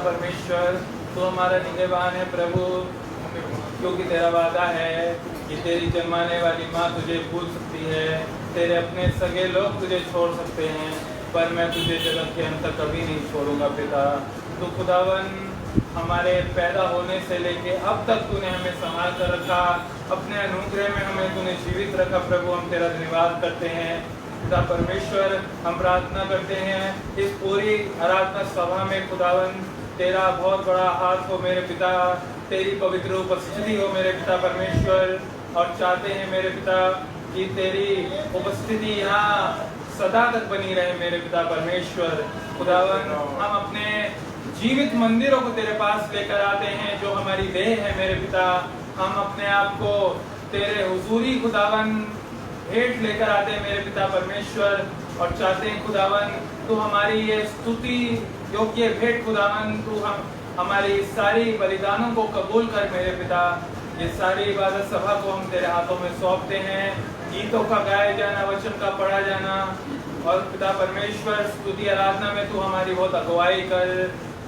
परमेश्वर तो हमारा निगहबान है प्रभु, क्योंकि तेरा वादा है कि तेरी जन्माने वाली माँ तुझे भूल सकती है, तेरे अपने सगे लोग तुझे छोड़ सकते हैं, पर मैं तुझे जगत के अंत तक कभी नहीं छोड़ूंगा पिता। तो खुदावन हमारे पैदा होने से लेके अब तक तूने हमें संभाल कर रखा, अपने अनुग्रह में हमें तूने जीवित रखा प्रभु, हम तेरा धन्यवाद करते हैं। खुदा परमेश्वर हम प्रार्थना करते हैं इस पूरी आराधना सभा में खुदावन तेरा बहुत बड़ा हाथ हो मेरे पिता, तेरी पवित्र उपस्थिति हो मेरे पिता परमेश्वर, और चाहते हैं मेरे पिता कि तेरी उपस्थिति यहाँ सदा तक बनी रहे मेरे पिता परमेश्वर। खुदावन हम अपने जीवित मंदिरों को तेरे पास लेकर आते हैं जो हमारी देह है मेरे पिता, हम अपने आप को तेरे हुजूरी खुदावन भेंट लेकर आते हैं मेरे पिता परमेश्वर, और चाहते हैं खुदावन तू हमारी ये स्तुति योग्य भेंट खुदावन तू हमारी सारी बलिदानों को कबूल कर मेरे पिता। ये सारी इबादत सभा को हम तेरे हाथों में सौंपते हैं, गीतों का गाया जाना, वचन का पढ़ा जाना, और पिता परमेश्वर स्तुति आराधना में तू हमारी बहुत अगुवाई कर।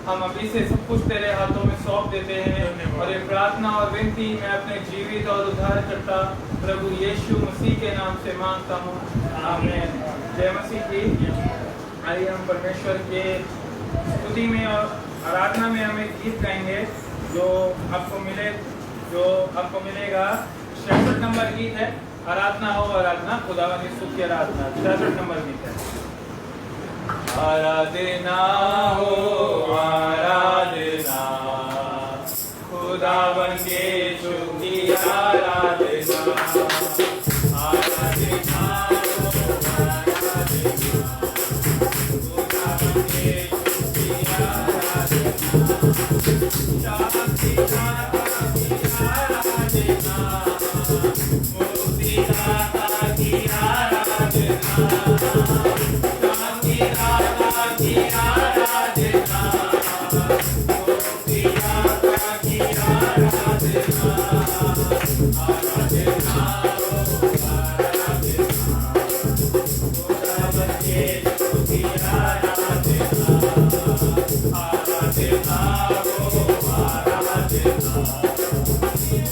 हम अभी से सब कुछ तेरे हाथों में सौंप देते हैं, और ये प्रार्थना और विनती मैं अपने जीवित और उद्धारकर्ता प्रभु यीशु मसीह के नाम से मांगता हूँ, आमीन। जय मसीह की। आइए हम परमेश्वर के स्तुति में और आराधना में हम एक गीत गाएंगे जो आपको मिलेगा। 66 नंबर गीत है, आराधना हो आराधना, खुदावन यीशु की आराधना। 66 नंबर गीत है। आराधना हो आराधना, खुदावन यीशु की आराधना। आराधना हो आराधना, खुदावन यीशु की आराधना। शांति दाता की आराधना, मुक्ति दाता की आराधना। शांति दाता की आराधना, मुक्ति दाता की आराधना। आराधना हो आराधना, खुदावन यीशु की आराधना। आराधना हो आराधना,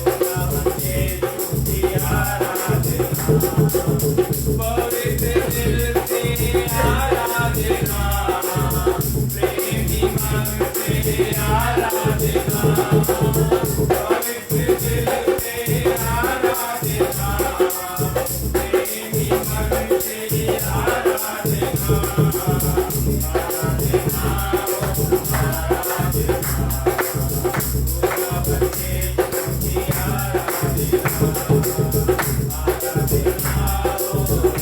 खुदावन यीशु की आराधना। पवित्र दिल से आराधना, प्रेमी मन से आराधना। पवित्र दिल से आराधना, प्रेमी मन से आराधना। आराधना हो आराधना, खुदावन यीशु की आराधना। आराधना हो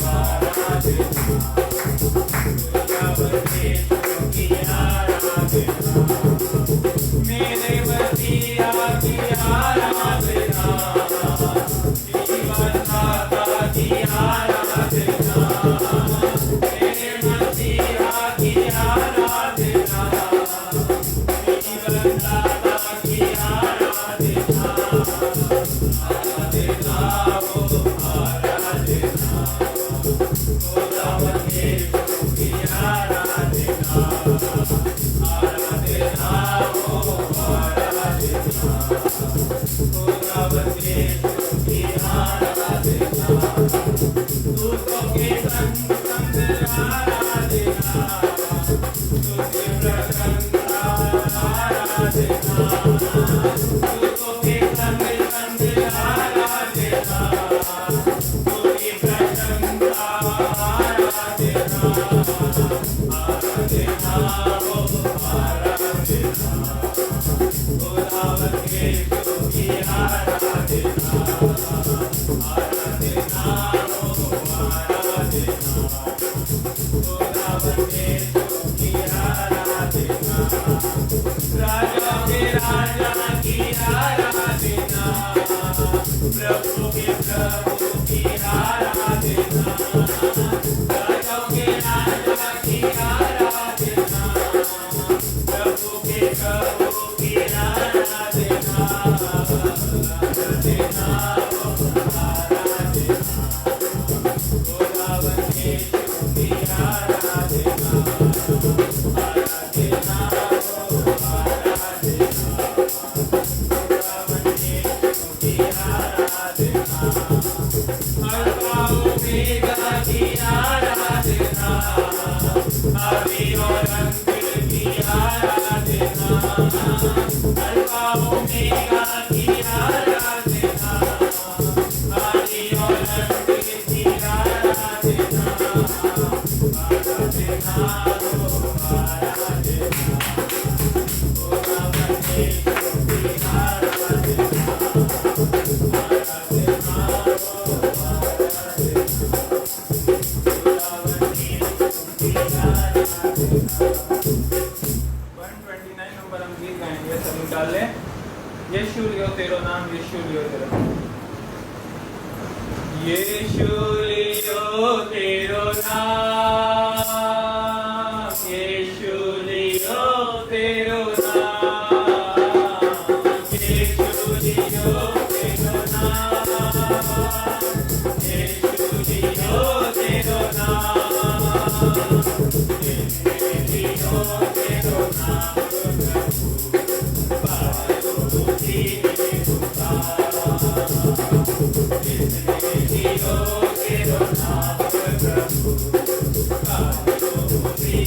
आराधना, खुदावन यीशु की आराधना। मेरे मसीहा की आराधना, जीवन दाता की आराधना। मेरे मसीहा की आराधना, जीवन दाता की आराधना। आराधना हो आराधना, खुदावन यीशु की आराधना। आराधना हो आराधना, खुदावन यीशु की आराधना। दूतों के संग संग आराधना, स्तुति प्रशंसा आराधना। दूतों के संग संग आराधना, स्तुति प्रशंसा आराधना। आराधना हो आराधना, खुदावन यीशु की आराधना। आराधना हो आराधना, खुदावन यीशु की आराधना। राजा के राजा की आराधना, प्रभु के प्रभु की आराधना। राजा के राजा की आराधना, प्रभु के प्रभु की आराधना। आराधना हो आराधना, खुदावन यीशु की आराधना। आराधना हो आराधना, खुदावन यीशु की आराधना। अल्फा ओमेगा की आराधना, आदि और अंत की आराधना। अल्फा ओमेगा की आराधना, आदि और अंत की आराधना। आराधना हो आराधना, खुदावन यीशु की आराधना। आराधना हो आराधना, खुदावन यीशु की आराधना। 129 नंबर हम गीत गाएंगे, सब निकाल लें। यीशु लियो तेरो नाम, यीशु लियो तेरो नाम। यीशु लियो तेरो नाम, यीशु लियो तेरो नाम। यीशु लियो तेरो नाम, यीशु लियो तेरो नाम। यीशु लियो तेरो नाम, प्रभु बुद्धि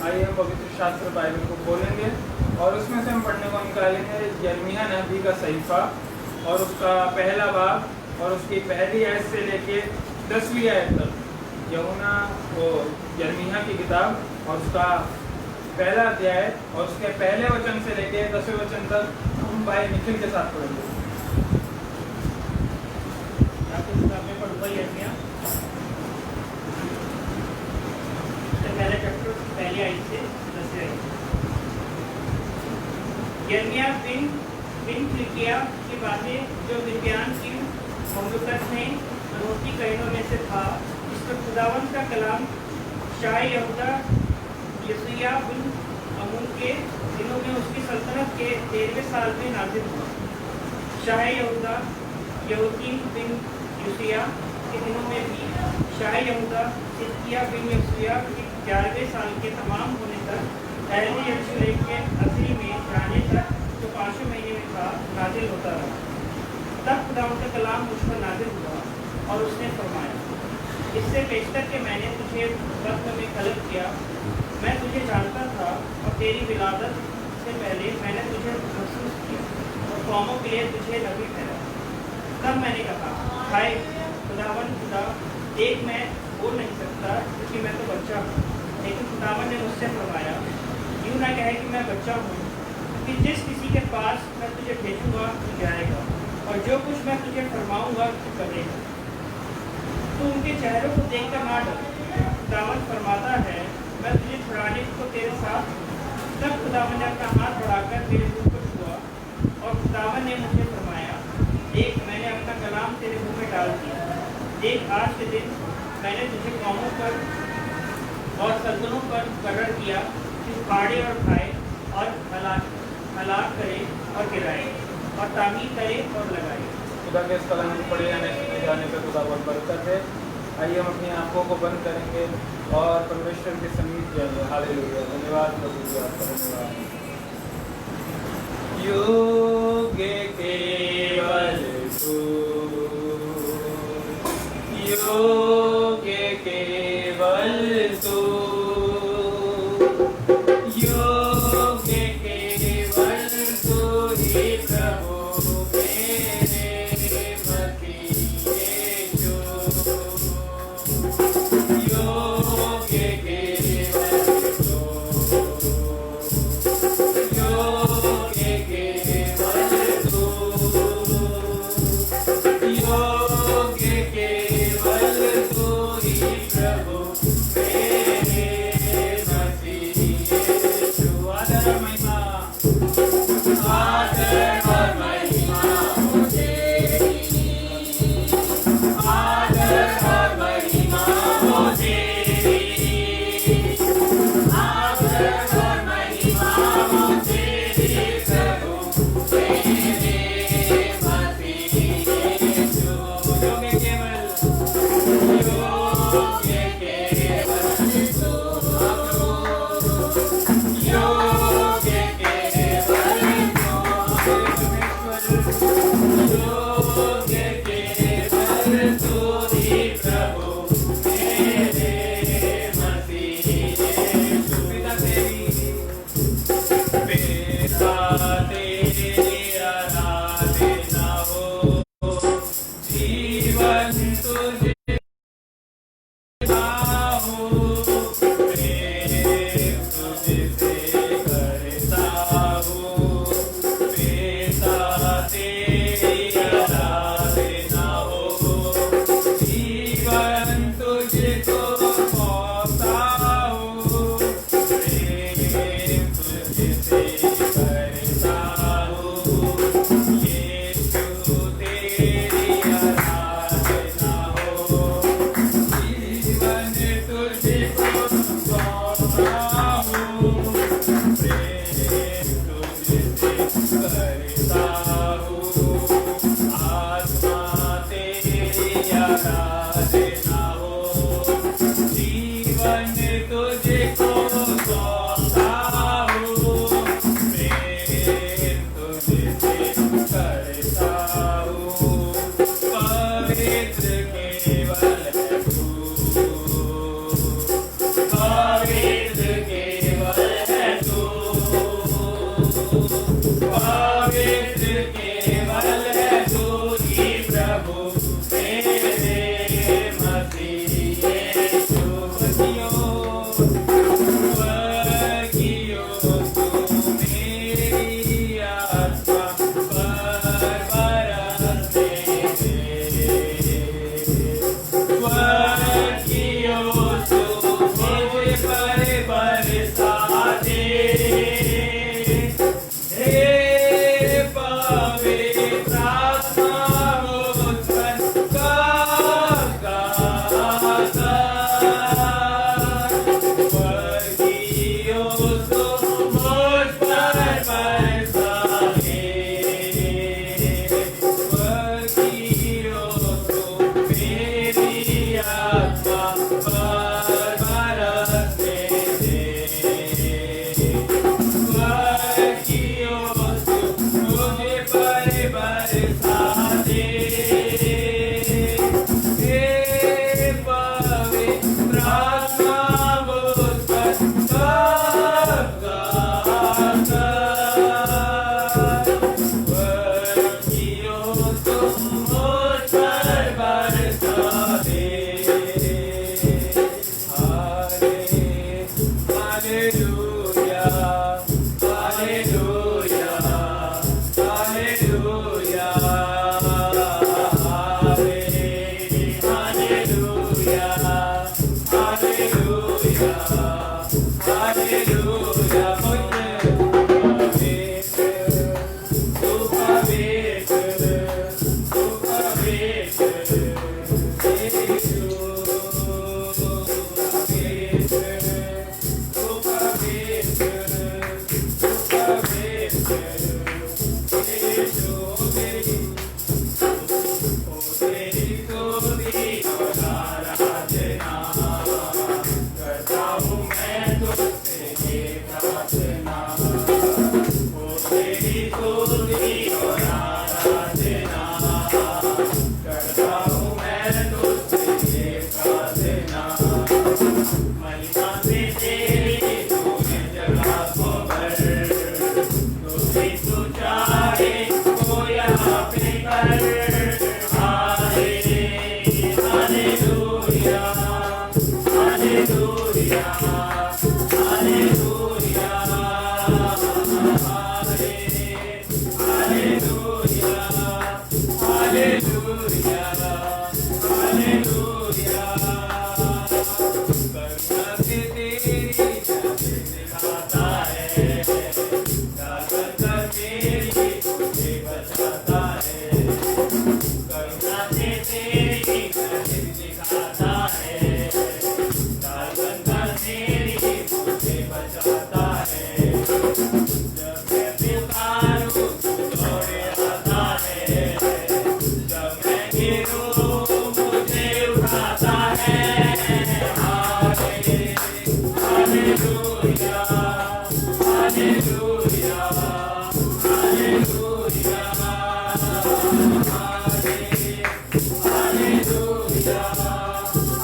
आइए हम पवित्र शास्त्र बाइबल को खोलेंगे और उसमें से हम पढ़ने को निकालेंगे यिर्मयाह नबी का सहीफा और उसका पहला बाब और उसकी पहली आयत से लेके 10वीं आयत तक। यूहन्ना वो यिर्मयाह की किताब और उसका पहला अध्याय और उसके पहले वचन से लेके 10वें वचन तक हम भाई निखिल के साथ पढ़ेंगे। पहले आयत से 10वें आयत। यिर्मयाह बिन हिल्किय्याह की बातें जो विज्ञान की ममलकत में रोटी कहनों में से था, इस पर खुदावंद का कलाम शाह यहूदा यशीयाह बिन अमून के दिनों में उसकी सल्तनत के 13वें साल में नाज़िल हुआ। शाह यहूदा यहोयाकीम बिन योशिय्याह के दिनों में भी शाह यहूदा सिदकिय्याह बिन योशिय्याह के 11वें साल के तमाम होने तक पहले यरूशलेम के असरी में जाने तक जो 5वें महीने में था नाजिल होता रहा। तब खुदावंद का कलाम मुझ पर नाजिल हुआ और उसने फरमाया, इससे पेशतर के मैंने तुझे वक्त में खलक किया, मैं तुझे जानता था और तेरी विलादत से पहले मैंने तुझे महसूस किया और कौमों के लिए तुझे नबी ठहरा। तब मैंने कहा, हाय खुदावंद खुदा, एक मैं बोल नहीं सकता क्योंकि मैं तो बच्चा हूँ। लेकिन खुदावंद ने मुझसे फरमाया, यूँ ना कहे कि मैं बच्चा हूँ, कि जिस किसी के पास मैं तुझे भेजूँगा तू जाएगा और जो कुछ मैं तुझे फरमाऊँगा तू करेगा। तू उनके चेहरों को देखकर ना डर, खुदावंद फरमाता है, मैं तुझे छुड़ाने को तेरे साथ। तब खुदावंद ने अपना हाथ बढ़ाकर मेरे मुँह को छुआ और खुदावंद ने मुझे फरमाया, देख मैंने अपना कलाम तेरे मुँह में डाल दिया। देख आज के दिन मैंने तुझे कौमों पर और सल्तनों पर मुकर्रर किया कि उखाड़े और खाए और हलाक करे और गिराए और तामीर करे और लगाए। खुदा के इस कलाम को पढ़े जाने सुने जाने पर खुदा बहुत बरकत है। आइए हम अपनी आंखों को बंद करेंगे और परमेश्वर के समीप जाएंगे। हालेलुया, धन्यवाद प्रभु जी, आपका धन्यवाद। योग्य केवल तू, योग्य केवल तू, योग्य केवल तू ही प्रभु मेरे मसीह यीशु। योग्य केवल तू, योग्य केवल तू, योग्य केवल तू ही प्रभु मेरे मसीह यीशु। आदर और महिमा, आदर और महिमा हो तेरी, आदर और महिमा हो तेरी, आदर और महिमा हो तेरी प्रभु मेरे मसीह यीशु। योग्य केवल, योग्य केवल तू, योग्य केवल तू, योग्य केवल तू ही प्रभु मेरे मसीह यीशु। पिता तेरी, पिता तेरी आराधना हो, जीवन तुझे हो, प्रेम तुझसे करता हूँ। पिता तेरी आराधना हो, जीवन तुझको सौंपता हूँ। प्रेम तुझसे करता हूँ, यीशु तेरी आराधना हो, जीवन तुझको सौंपता हूँ। प्रेम तुझसे करता हूँ, आत्मा तेरी आराधना हो, जीवन तुझको सौंपता हूँ। प्रेम तुझसे करता हूँ, पवित्र केवल है तू, पवित्र केवल है तू, पवित्र केवल है तू ही प्रभु मेरे हालेलुया। करुणा से तेरी जादू दिखाता है, शासन कर मेरी मुझे बचाता है। करुणा से तेरी जादू दिखाता है, शासन कर मेरी मुझे बचाता है। जब मैं पुकारूं तू दौड़े आता है, जब मैं गिरूं मुझे उठाता है। Hallelujah, hallelujah,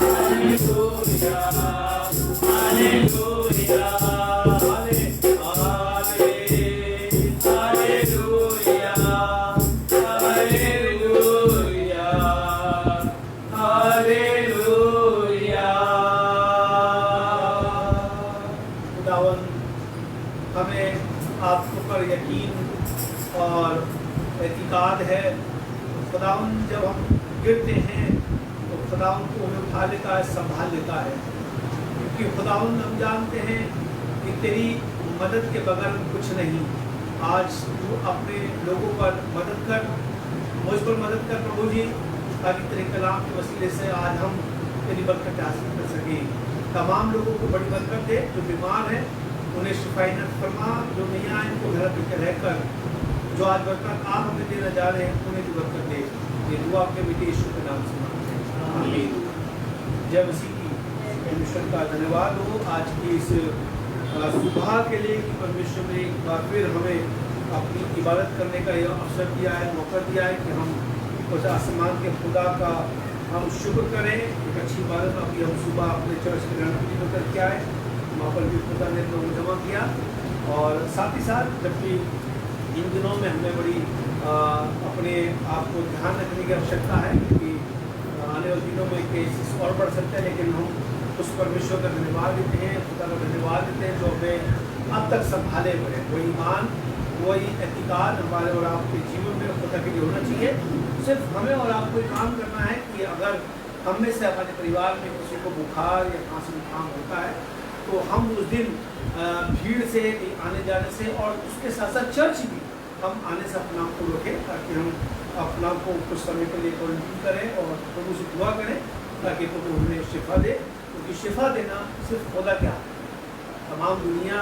hallelujah, hallelujah, hallelujah, hallelujah, खुदावन, हमें आपके पर यकीन और एतिकाद है। खुदावन, जब हम गिरते हैं तो खुदावन को हमें उठा लेता है, संभाल लेता है, क्योंकि खुदावन हम जानते हैं कि तेरी मदद के बगैर कुछ नहीं। आज तू अपने लोगों पर मदद कर, मुझ पर मदद कर प्रभु जी, ताकि तेरे कलाम के वसीले से आज हम तेरी बरकत हासिल कर सकें। तमाम लोगों को बड़ी बरकत दे, जो बीमार हैं उन्हें शिफाइनत फरमा, जो नहीं आए उनको घर पर रहकर जो आज बरकत आप हमें देना जा रहे हैं उन्हें भी बरकत दे। ये दुआ आपके बेटे यीशु के नाम से मांगते हैं, आमीन। जय मसीह की। परमेश्वर का धन्यवाद हो आज की इस सुबह के लिए कि परमेश्वर ने एक बार फिर हमें अपनी इबादत करने का यह अवसर दिया है, मौका दिया है कि हम उस आसमान के खुदा का हम शुक्र करें। एक अच्छी इबादत अभी हम सुबह अपने चर्च के रणपुरी में करके आए, वहाँ पर भी खुदा ने लोगों जमा किया। और साथ ही साथ जबकि इन दिनों में हमें बड़ी अपने आप को ध्यान रखने की आवश्यकता है, क्योंकि आने वाले दिनों में केसेस और बढ़ सकते हैं, लेकिन हम उस परमेश्वर का धन्यवाद देते हैं, खुदा का धन्यवाद देते हैं जो हमें अब तक संभाले हुए हैं। वही ईमान, वही एतिकाद हमारे और आपके जीवन में खुदा के लिए होना चाहिए। सिर्फ हमें और आपको काम करना है कि अगर हम में से हमारे परिवार में किसी को बुखार या खांसी जुकाम होता है तो हम उस दिन भीड़ से आने जाने से और उसके साथ साथ चर्च भी हम आने से अपने आप को रोकें, ताकि हम अपने आप को कुछ समय के लिए क्वारंटीन करें और प्रभु से दुआ करें ताकि प्रभु हमें शिफा दे, क्योंकि शिफा देना सिर्फ खुदा क्या है। तमाम दुनिया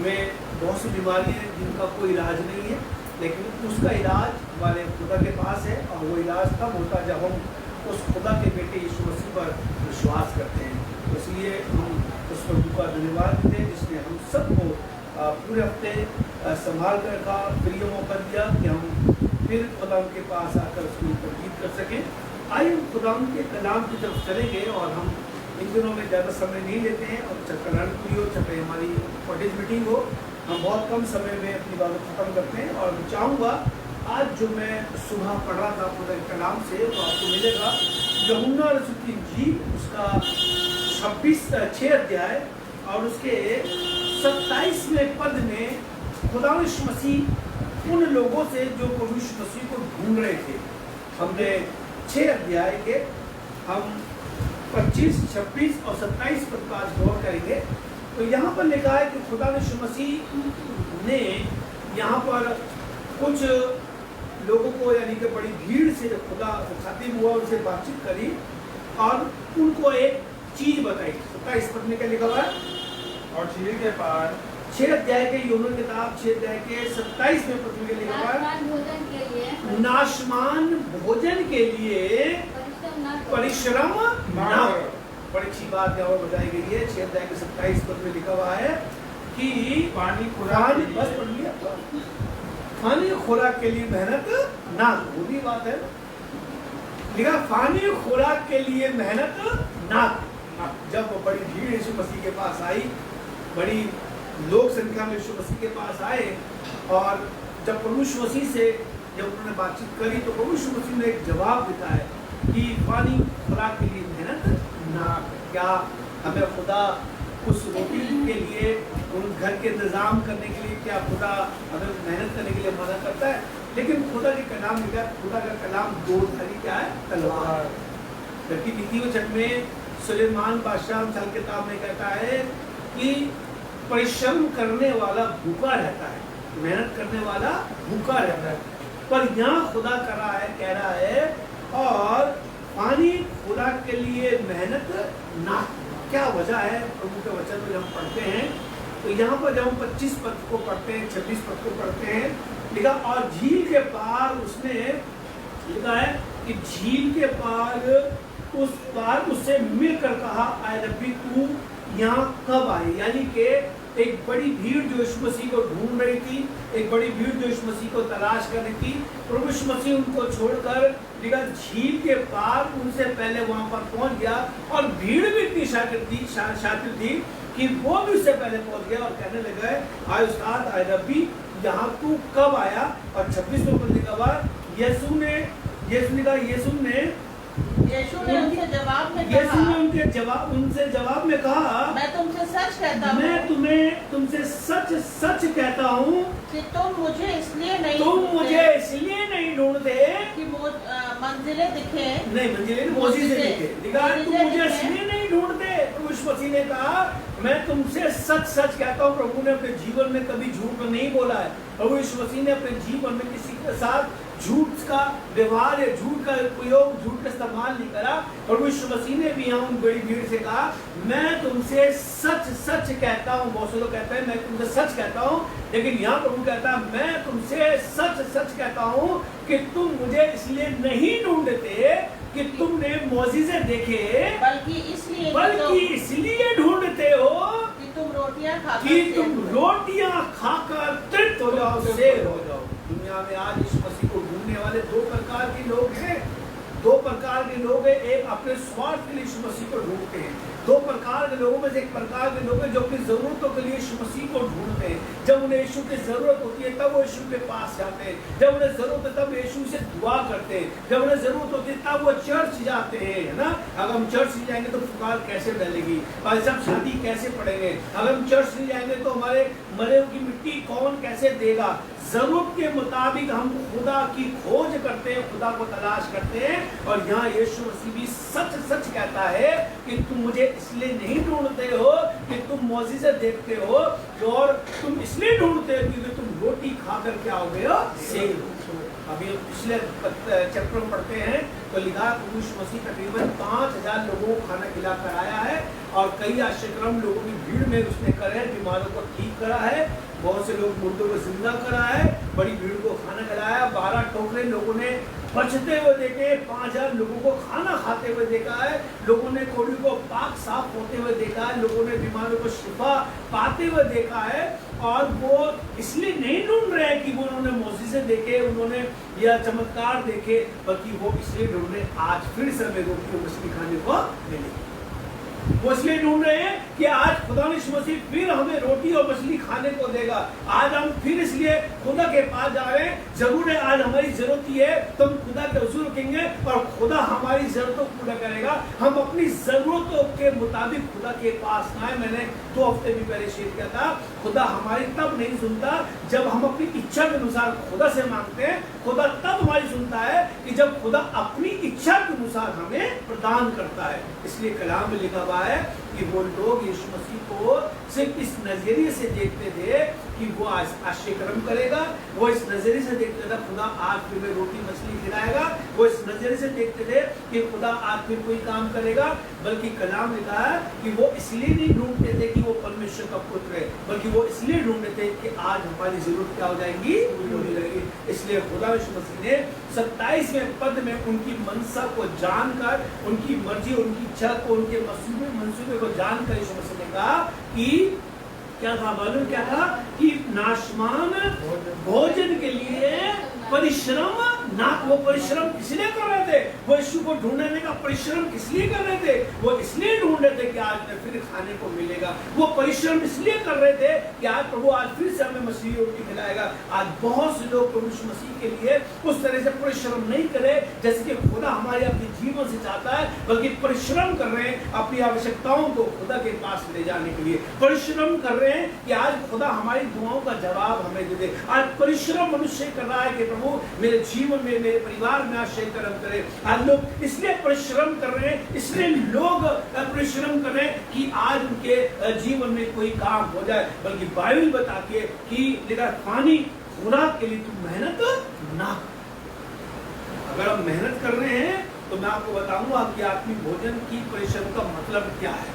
में बहुत सी बीमारियाँ हैं जिनका कोई इलाज नहीं है, लेकिन उसका इलाज हमारे खुदा के पास है। और वो इलाज तब होता है जब हम उस खुदा के बेटे यीशु मसीह पर विश्वास करते हैं। तो इसलिए हम उस प्रभु का धन्यवाद देते हैं जिसने हम सबको पूरे हफ्ते संभाल कर रखा, फिर ये मौका दिया कि हम फिर खुदा के पास आकर उसकी तरजीब कर सकें। आइए खुदा के कलाम की तरफ चलेंगे और हम इन दिनों में ज़्यादा समय नहीं लेते हैं और चाहे कल्याणपुरी हो चाहे हमारी कॉटेज मीटिंग हो, हम बहुत कम समय में अपनी बातों खत्म करते हैं। और मैं चाहूँगा आज जो मैं सुबह पढ़ रहा था खुदा के कलाम से, तो आपको मिलेगा यूहन्ना रसूल की इंजील उसका 6 अध्याय और उसके 27वें पद में खुदा यीशु मसीह उन लोगों से जो प्रभु यीशु मसीह को ढूंढ रहे थे, हमने 6 अध्याय के हम 25, 26 और 27 पद का आज गौर करेंगे। तो यहाँ पर लिखा है कि खुदा यीशु मसीह ने यहाँ पर कुछ लोगों को, यानी कि बड़ी भीड़ से खुदा खातिब हुआ, उनसे बातचीत करी और उनको एक चीज बताई। 27 पद में क्या लिखा हुआ है? और झील के पार 6 अध्याय के यूहन्ना की किताब 6 अध्याय के 27वें पद में लिखा हुआ है, नाशमान भोजन के लिए परिश्रम ना करो। बड़ी अच्छी बात यहाँ बताई गई है। 6 अध्याय के 27 पद में लिखा हुआ है कि पानी खुराक बस पढ़ लिया, पानी खुराक के लिए मेहनत ना, वो भी बात है लिखा, पानी खुराक के लिए मेहनत ना। जब बड़ी भीड़ यीशु मसीह के पास आई, बड़ी लोक संख्या में यीशु मसीह के पास आए और जब प्रभु यीशु मसीह से जब उन्होंने बातचीत करी तो प्रभु यीशु मसीह ने एक जवाब दिया है कि पानी खुराक के लिए मेहनत ना। क्या हमें खुदा उस रोटी के लिए, उन घर के इंतजाम करने के लिए क्या खुदा हमें मेहनत करने के लिए मना करता है? लेकिन खुदा के कलाम में क्या, खुदा का कलाम दो धारी क्या है? तलवार। जबकि नीति वचन में सुलेमान बादशाह मिसाल किताब में कहता है कि परिश्रम करने वाला भूखा रहता है, मेहनत करने वाला भूखा रहता है। पर यहाँ खुदा कह रहा है और पानी खुदा के लिए मेहनत ना। क्या वजह है? प्रभु के वचन में जब हम पढ़ते हैं तो यहाँ पर जब हम 25 पद को पढ़ते हैं, 26 पद को पढ़ते हैं, लिखा और झील के पार उसने लिखा है कि झील के पार उस पार उससे मिलकर कहा, आए रब्बी तू यहाँ कब आई? यानी कि एक बड़ी भीड़ जो यीशु मसीह को ढूंढ रही थी, एक बड़ी भीड़ जो यीशु मसीह को तलाश कर रही थी, प्रभु यीशु मसीह उनको छोड़कर लिखा झील के पार उनसे पहले वहां पर पहुंच गया और भीड़ भी इतनी शातिर थी कि वो भी उससे पहले पहुंच गया और कहने लगे, आए उस्ताद, आए रब्बी, यहाँ तू कब आया? और 26 में पढ़ने के बाद यीशु ने उनसे जवाब में कहा, मैं तुमसे सच कहता हूँ, मैं तुमसे सच कहता हूँ कि तुम मुझे इसलिए नहीं ढूंढते कि मंजिलें दिखे, नहीं मंजिलें मोज़ेज़ दिखे, तुम मुझे इसलिए नहीं ढूंढते। प्रभु यीशु मसीह ने कहा, मैं तुमसे सच कहता हूँ। प्रभु ने अपने जीवन में कभी झूठ नहीं बोला है। प्रभु यीशु मसीह ने अपने जीवन में किसी के साथ झूठ का व्यवहार या झूठ का उपयोग, झूठ का इस्तेमाल नहीं करा। प्रभु यीशु मसीह ने भी यहाँ उन बड़ी भीड़ से कहा, मैं तुमसे सच कहता हूँ। बहुत से लोग कहते हैं मैं तुमसे सच कहता हूँ, लेकिन यहाँ प्रभु कहता है मैं तुमसे सच कहता हूँ कि तुम मुझे इसलिए नहीं ढूंढते कि तुमने मोज़ेज़ देखे, बल्कि इसलिए ढूंढते हो कि तुम रोटियां खाकर तृप्त हो जाओ, सेव हो जाओ। दुनिया में आज इस मसीह को ढूंढने वाले दो प्रकार के लोग हैं। एक अपने स्वार्थ के लिए यीशु मसीह को ढूंढते हैं। दो प्रकार के लोगों में से एक प्रकार के लोग हैं जो अपनी जरूरतों के लिए यीशु मसीह को ढूंढते हैं। जब उन्हें यीशु की जरूरत होती है तब वो यीशु के पास जाते हैं। जब उन्हें जरूरत है तब यीशु से दुआ करते हैं। जब उन्हें जरूरत होती है तब वो चर्च जाते हैं, है ना। अगर हम चर्च नहीं जाएंगे तो फुकार कैसे डलेगी, भाई साहब शादी कैसे पढ़ेंगे? अगर हम चर्च नहीं जाएंगे तो हमारे मरे की मिट्टी कौन कैसे देगा? जरूरत के मुताबिक हम खुदा की खोज करते हैं, खुदा को तलाश करते हैं। और यहाँ यीशु मसीह भी सच कहता है कि तुम मुझे इसलिए नहीं ढूंढते हो कि तुम मोज़ेज़ देखते हो, और तुम इसलिए ढूंढते हो क्योंकि तुम रोटी खाकर क्या हो गए हो, सेव। अभी हम पिछले चैप्टर में पढ़ते हैं तो लिखा प्रभु यीशु मसीह तकरीबन 5000 लोगों को खाना खिलाकर आया है और कई आश्चर्यक्रम लोगों की भीड़ में उसने करे, बीमारों को ठीक करा है, बहुत से लोग मुर्दों को जिंदा करा है, बड़ी भीड़ को खाना खिलाया। 12 टोकरे लोगों ने बचते हुए देखे, 5000 लोगों को खाना खाते हुए देखा है, लोगों ने कोड़ी को पाक साफ होते हुए देखा है, लोगों ने बीमारों को शिफा पाते हुए देखा है। और वो इसलिए नहीं ढूंढ रहे हैं कि वो उन्होंने मोज़ेज़ देखे, उन्होंने या चमत्कार देखे, बल्कि वो इसलिए ढूंढ रहे आज फिर से हमें रोटी और मछली खाने को मिलेगी। वो इसलिए ढूंढ रहे हैं कि आज खुदा यीशु मसीह फिर हमें रोटी और मछली खाने को देगा। आज हम फिर इसलिए खुदा के पास जा रहे हैं। जरूर है आज हमारी जरूरत ही है तो हम खुदा के हुजूर रुकेंगे और खुदा हमारी जरूरतों को पूरा करेगा। हम अपनी जरूरतों के मुताबिक खुदा के पास आए। मैंने 2 हफ्ते भी पहले शेयर किया था, खुदा हमारी तब नहीं सुनता जब हम अपनी इच्छा के अनुसार खुदा से मांगते हैं। खुदा तब हमारी सुनता है कि जब खुदा अपनी इच्छा के अनुसार हमें प्रदान करता है। इसलिए कलाम में लिखा हुआ है कि वो लोग यीशु मसीह को सिर्फ इस नजरिए से देखते थे कि वो आश्चर्यक्रम करेगा, वो इस नजरिए से देखते थे खुदा आज फिर में रोटी मछली खिलाएगा, वो इस नजरिए से देखते थे कि खुदा आज फिर कोई काम करेगा। बल्कि कलाम लिखा है कि वो इसलिए नहीं ढूंढते थे कि वो परमेश्वर का पुत्र है, बल्कि वो इसलिए ढूंढते थे कि आज हमारी जरूरत क्या हो जाएगी, पूरी होने लगेगी। इसलिए खुदा यीशु मसीह ने 27वें पद में उनकी मनसा को जानकर, उनकी मर्जी, उनकी इच्छा को, उनके मंसूबे को जानकर यीशु मसीह ने कहा कि क्या था मालूम? क्या था कि नाशमान भोजन के लिए परिश्रम ना, वो परिश्रम किसलिए कर रहे थे? वो यीशु को ढूंढने का परिश्रम किसलिए कर रहे थे? वो इसलिए ढूंढ रहे थे कि आज हमें फिर खाने को मिलेगा। वो परिश्रम इसलिए कर रहे थे कि आज प्रभु आज फिर से हमें मसीह रोटी खिलाएगा। आज बहुत से लोग प्रभु यीशु मसीह के लिए उस तरह से परिश्रम नहीं करे जैसे कि खुदा हमारे अपने जीवन से चाहता है, बल्कि परिश्रम कर रहे हैं अपनी आवश्यकताओं को खुदा के पास ले जाने के लिए। परिश्रम कर रहे हैं कि आज खुदा हमारी दुआओं का जवाब हमें दे दे। आज परिश्रम मनुष्य कर रहा है कि प्रभु मेरे जीवन जीवन में, मेरे परिवार में आश्चर्य कर्म करे। आज लोग इसलिए परिश्रम कर रहे हैं, इसलिए लोग परिश्रम कर रहे हैं कि आज उनके जीवन में कोई काम हो जाए, बल्कि बाइबल बताती है कि लिखा पानी खुराक के लिए तुम मेहनत ना करो। अगर हम मेहनत कर रहे हैं तो मैं आपको बताऊंगा कि आत्मिक भोजन की परिश्रम का मतलब क्या है।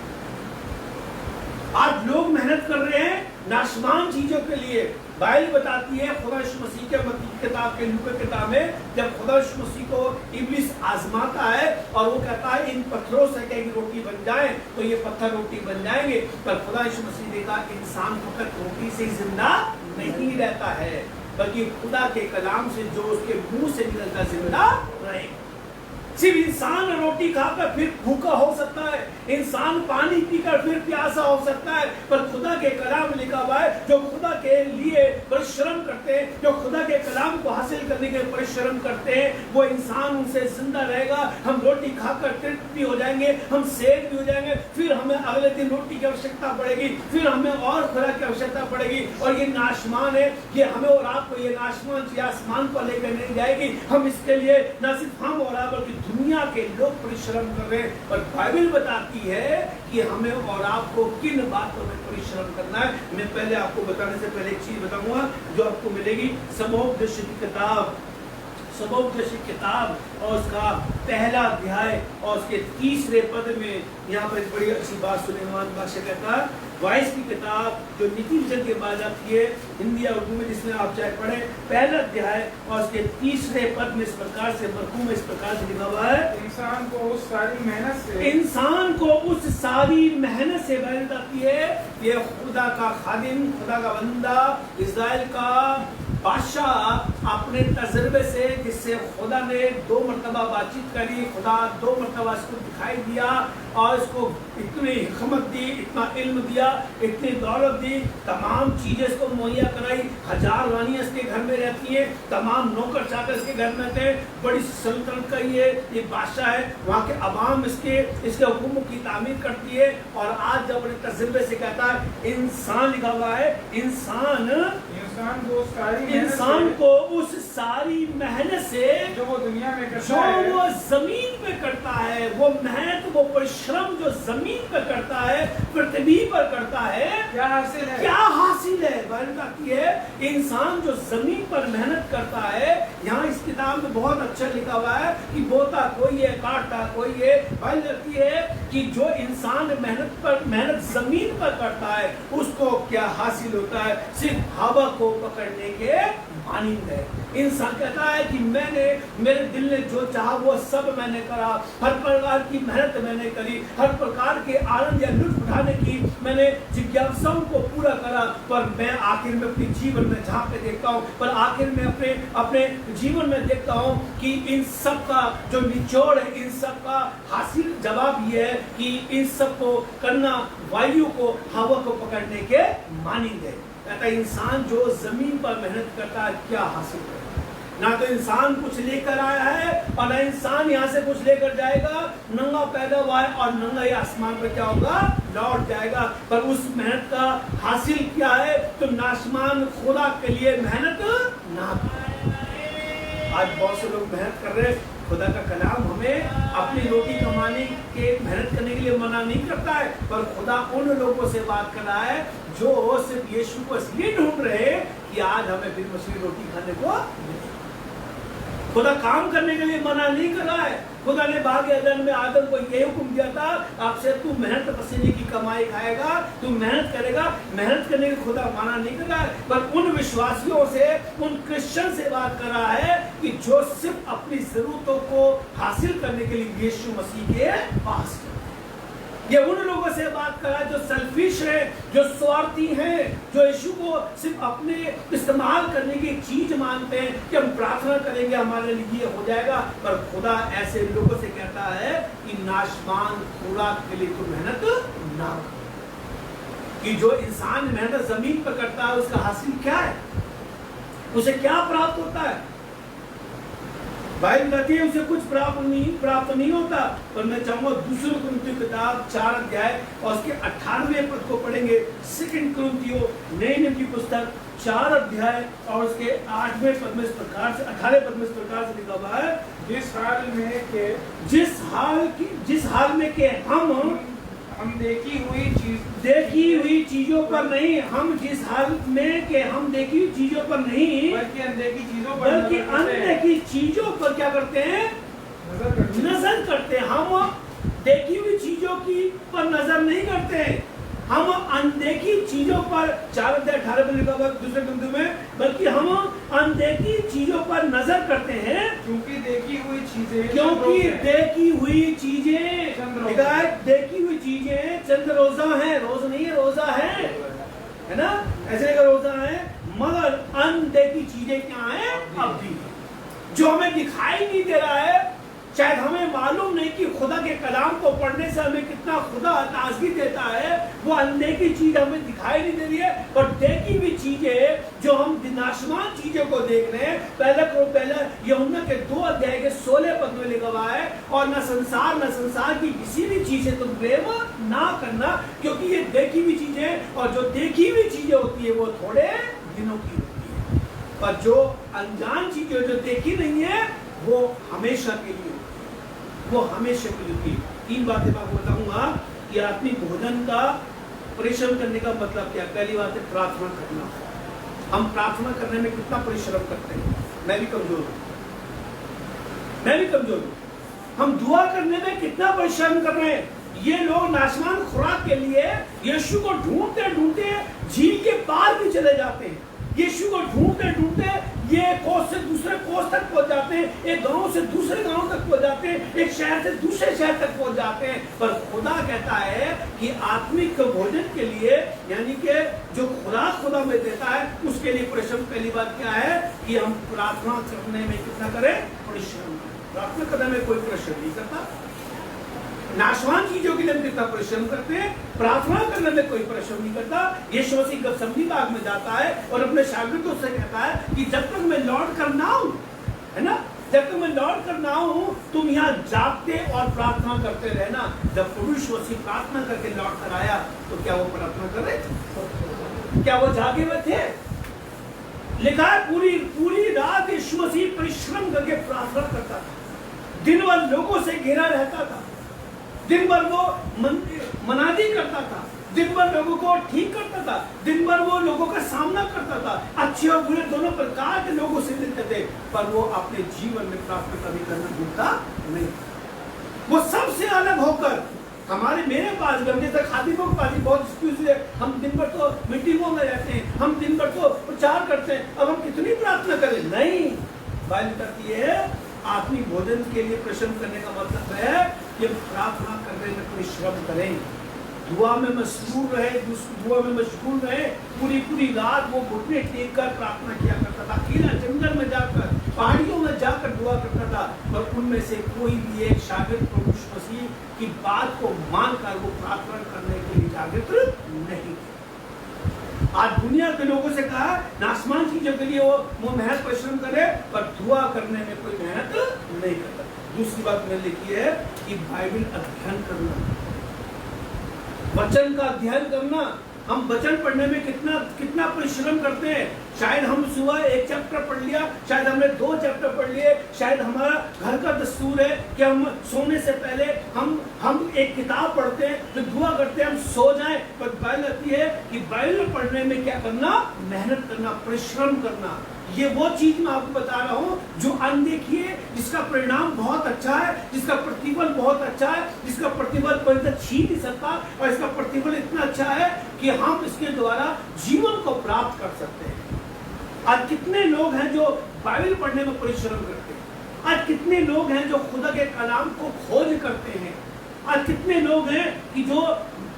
आज लोग मेहनत कर रहे हैं नाशवान चीजों के लिए। बाइबल बताती है खुदा यीशु मसीह के मत्ती की किताब के लूका की किताब में, जब खुदा यीशु मसीह को इब्लिस आजमाता है और वो कहता है इन पत्थरों से कहीं रोटी बन जाए, तो ये पत्थर रोटी बन जाएंगे। पर खुदा यीशु मसीह ने कहा इंसान फकत रोटी से जिंदा नहीं रहता है, बल्कि खुदा के कलाम से जो उसके मुंह से निकलता जिंदा रहे। सिर्फ इंसान रोटी खाकर फिर भूखा हो सकता है, इंसान पानी पीकर फिर प्यासा हो सकता है, पर खुदा के कलाम लिखा हुआ है जो खुदा के लिए परिश्रम करते हैं, जो खुदा के कलाम को हासिल करने के लिए परिश्रम करते हैं, वो इंसान उनसे जिंदा रहेगा। हम रोटी खाकर तृप्त भी हो जाएंगे, हम सेठ भी हो जाएंगे, फिर हमें अगले दिन रोटी की आवश्यकता पड़ेगी, फिर हमें और खुराक की आवश्यकता पड़ेगी। और ये नाशमान है, ये हमें और आपको ये नाशमान चीज आसमान पर लेकर नहीं जाएगी। हम इसके लिए न सिर्फ हम और आप बल्कि दुनिया के लोग परिश्रम कर रहे हैं, पर बाइबल बताती है कि हमें और आपको किन बातों में परिश्रम करना है। मैं पहले आपको बताने से पहले एक चीज बताऊंगा जो आपको मिलेगी समोपदेश की किताब, समोपदेश की किताब और उसका पहला अध्याय और उसके तीसरे पद में यहाँ पर एक बड़ी अच्छी बात सुनने वाला भाषा कहता है। वाइस की किताब जो नीति विजन के बाद आती है, हिंदी या उर्दू में जिसमें आप चाहे पढ़े, पहला अध्याय और उसके तीसरे पद में इस प्रकार से मरकूम में इस प्रकार से लिखा हुआ है, इंसान को उस सारी मेहनत से मेहनत आती है। ये खुदा का खादिम, खुदा का बंदा, इज़राइल का बादशाह अपने तजर्बे से, जिससे खुदा ने 2 मरतबा बातचीत करी, खुदा 2 मरतबा इसको दिखाई दिया और इसको इतनी हिकमत दी, इतना इल्म दिया, इतनी दौलत दी, तमाम चीजें इसको मुहैया कराई। 1000 रानियां इसके घर में रहती हैं, तमाम नौकर चाकर इसके घर में थे, बड़ी सल्तनत का ये बादशाह है। वहाँ के अवाम इसके हुक्म की तामीर करती है। और आज जब अपने तजर्बे से कहता है इंसान लिखा हुआ है, इंसान को उस सारी मेहनत से जो वो दुनिया में करता जो है, वो जमीन पे करता है, वो मेहनत, वो परिश्रम जो जमीन पे करता है, पृथ्वी पर करता है, क्या हासिल है? क्या हासिल है? बाइबल कहती है इंसान जो जमीन पर मेहनत करता है। यहाँ इस किताब में बहुत अच्छा लिखा हुआ है कि बोता कोई है, काटता कोई है। बाइबल कहती है कि जो इंसान मेहनत जमीन पर करता है उसको क्या हासिल होता है? सिर्फ हवा को पकड़ने के मानिंद है। इंसान कहता है कि मेरे दिल ने जो चाहा वो सब मैंने करा, हर प्रकार की मेहनत मैंने करी, हर प्रकार के आनंद या लुत्फ उठाने की मैंने जिज्ञासाओं को पूरा करा, पर मैं आखिर में अपने जीवन में झांक के देखता हूँ, पर आखिर में अपने जीवन में देखता हूँ कि इन सब का जो निचोड़ है, इन सब का हासिल जवाब ये है कि इन सब को करना वायु को, हवा को पकड़ने के मानिंद है। कहता है इंसान जो जमीन पर मेहनत करता है क्या हासिल करता है? ना तो इंसान कुछ लेकर आया है और ना इंसान यहाँ से कुछ लेकर जाएगा। नंगा पैदा हुआ है और नंगा ही आसमान पर क्या होगा? लौट जाएगा। पर उस मेहनत का हासिल क्या है? तो नाशमान खुदा के लिए मेहनत ना। आज बहुत से लोग मेहनत कर रहे हैं। खुदा का कलाम हमें अपनी रोटी कमाने के मेहनत करने के लिए मना नहीं करता है, पर खुदा उन लोगों से बात कर रहा है जो सिर्फ यीशु को इसलिए ढूंढ रहे हैं कि आज हमें फिर मछली रोटी खाने को मिले। खुदा काम करने के लिए मना नहीं कर रहा है। खुदा ने बाग एदन में आदम को यही हुक्म दिया था, आपसे तू मेहनत पसीने की कमाई खाएगा, तू मेहनत करेगा। मेहनत करने के खुदा मना नहीं कर रहा है, पर उन विश्वासियों से, उन क्रिश्चियन से बात कर रहा है कि जो सिर्फ अपनी जरूरतों को हासिल करने के लिए यीशु मसीह के पास। ये उन लोगों से बात कर रहा है जो सेल्फिश है, जो स्वार्थी हैं, जो यीशु को सिर्फ अपने इस्तेमाल करने की चीज मानते हैं कि हम प्रार्थना करेंगे हमारे लिए हो जाएगा। पर खुदा ऐसे लोगों से कहता है कि नाशवान खुराक के लिए तो मेहनत ना करो। कि जो इंसान मेहनत जमीन पर करता है उसका हासिल क्या है? उसे क्या प्राप्त होता है? बाइबल कहती है उसे कुछ प्राप्त नहीं होता। पर मैं चाहूंगा दूसरे कुरिन्थियों की किताब 4 अध्याय और उसके 18वें पद को पढ़ेंगे। सेकंड कुरिन्थियों नए नियम की पुस्तक 4 अध्याय और उसके 8वें पद में इस प्रकार से 18वें पद में इस प्रकार से लिखा हुआ है, जिस हाल में के हम देखी हुई चीजों पर नहीं, हम जिस हाल में के हम देखी हुई चीजों पर नहीं बल्कि अनदेखी चीजों पर क्या करते हैं? नजर करते हैं। हम देखी हुई चीजों की पर नजर नहीं करते हैं, हम अनदेखी चीजों पर 4 अध्याय 18 में लिखा हुआ दूसरे ग्रंथ में, बल्कि हम अनदेखी चीजों पर नजर करते हैं क्योंकि देखी हुई चीजें देखी हुई चीजें चंद रोजा है, रोज नहीं है, रोजा है ना, ऐसे का रोजा है, मगर अनदेखी चीजें क्या है? अभी जो हमें दिखाई नहीं दे रहा है, शायद हमें मालूम नहीं कि खुदा के कलाम को पढ़ने से हमें कितना खुदा ताजगी देता है, वो अनदेखी चीज हमें दिखाई नहीं दे रही है, पर देखी हुई चीजें जो हम नाशवान चीजों को देख रहे हैं। पहले यूहन्ना के 2 अध्याय के 16 पद में लिखा हुआ है, और न संसार की किसी भी चीज से तुम प्रेम ना करना, क्योंकि ये देखी हुई चीजें और जो देखी हुई चीजें होती है वो थोड़े दिनों की होती है, पर जो अनजान चीजें जो देखी नहीं है वो हमेशा के लिए, वो हमेशा के लिए। 3 बातें मैं आपको बताऊंगा कि आत्मिक भोजन का परिश्रम करने का मतलब क्या। पहली बात है प्रार्थना करना। हम प्रार्थना करने में कितना परिश्रम करते हैं। मैं भी कमजोर हूं। हम दुआ करने में कितना परिश्रम कर रहे हैं। ये लोग नाशवान खुराक के लिए यीशु को ढूंढते ढूंढते झील के पार भी चले जाते हैं। यीशु को ढूंढते ढूंढते ये कोस से दूसरे कोस तक पहुंच जाते हैं, एक गांव से दूसरे गांव तक पहुंच जाते हैं, एक शहर से दूसरे शहर तक पहुंच जाते हैं। पर खुदा कहता है कि आत्मिक भोजन के लिए, यानी कि जो खुराक खुदा में देता है, उसके लिए परिश्रम। पहली बात क्या है कि हम प्रार्थना करने में कितना करें? परिश्रम। प्रार्थना करने में कोई परिश्रम नहीं करता। नाशवान चीजों के लिए हम कितना परिश्रम करते हैं, प्रार्थना करने में कोई परिश्रम नहीं करता। यीशु मसीह गethsemane बाग में जाता है और अपने शागिर्दों से कहता है कि जब तक मैं लौट कर ना आऊं, है ना, जब तक मैं लौट कर ना आऊं, तुम यहाँ जागते और प्रार्थना करते रहना। जब प्रभु यीशु मसीह प्रार्थना करके लौट कर आया तो क्या वो प्रार्थना कर रहे थे? क्या वो जागे हुए थे? लिखा है पूरी रात यीशु मसीह परिश्रम करके प्रार्थना करता था। दिन भर लोगों से घिरा रहता था, दिन भर वो मनादी करता था, दिन भर लोगों को ठीक करता था, दिन भर वो लोगों का सामना करता था, अच्छे और बुरे दोनों प्रकार के लोगों से मिलते थे, पर वो अपने जीवन में प्रार्थना कभी करना भूलता नहीं। वो सबसे अलग होकर मेरे पास जैसे खादिमों के पास बहुत एक्सक्यूज है, हम दिन भर तो मीटिंगों में रहते हैं, हम दिन भर तो प्रचार करते हैं, अब हम कितनी प्रार्थना करें? नहीं, बाइबल कहती है आत्मिक भोजन के लिए परिश्रम करने का मतलब है कि प्रार्थना करने में परिश्रम करें, दुआ में मशगूल रहे। पूरी रात वो घुटने टेक कर प्रार्थना किया करता था, अकेला जंगल में जाकर, पहाड़ियों में जाकर दुआ करता था। पर उनमें से कोई भी एक शागिर्द प्रभु यीशु मसीह की बात को मानकर वो प्रार्थना करने के लिए जागृत नहीं। आज दुनिया के लोगों से कहा नाशवान चीजों के लिए वो मेहनत परिश्रम करे, पर दुआ करने में कोई मेहनत नहीं करता। दूसरी बात मैंने लिखी है कि बाइबल अध्ययन करना, वचन का अध्ययन करना। हम वचन पढ़ने में कितना परिश्रम करते हैं। शायद हम सुबह 1 चैप्टर पढ़ लिया, शायद हमने 2 चैप्टर पढ़ लिए, शायद हमारा घर का दस्तूर है कि हम सोने से पहले हम एक किताब पढ़ते हैं, फिर दुआ करते हैं, हम सो जाएं। पर बाइबल कहती है कि बाइबल पढ़ने में क्या करना? मेहनत करना, परिश्रम करना। ये वो चीज मैं आपको बता रहा हूँ जो अनदेखी है, जिसका परिणाम बहुत अच्छा है, जिसका प्रतिफल बहुत अच्छा है, जिसका प्रतिफल कोई छीन नहीं सकता, और इसका प्रतिफल इतना अच्छा है कि हम इसके द्वारा जीवन को प्राप्त कर सकते हैं। आज कितने लोग हैं जो बाइबल पढ़ने में परिश्रम करते हैं? आज कितने लोग हैं जो खुदा के कलाम को खोज करते हैं? आज कितने लोग हैं कि जो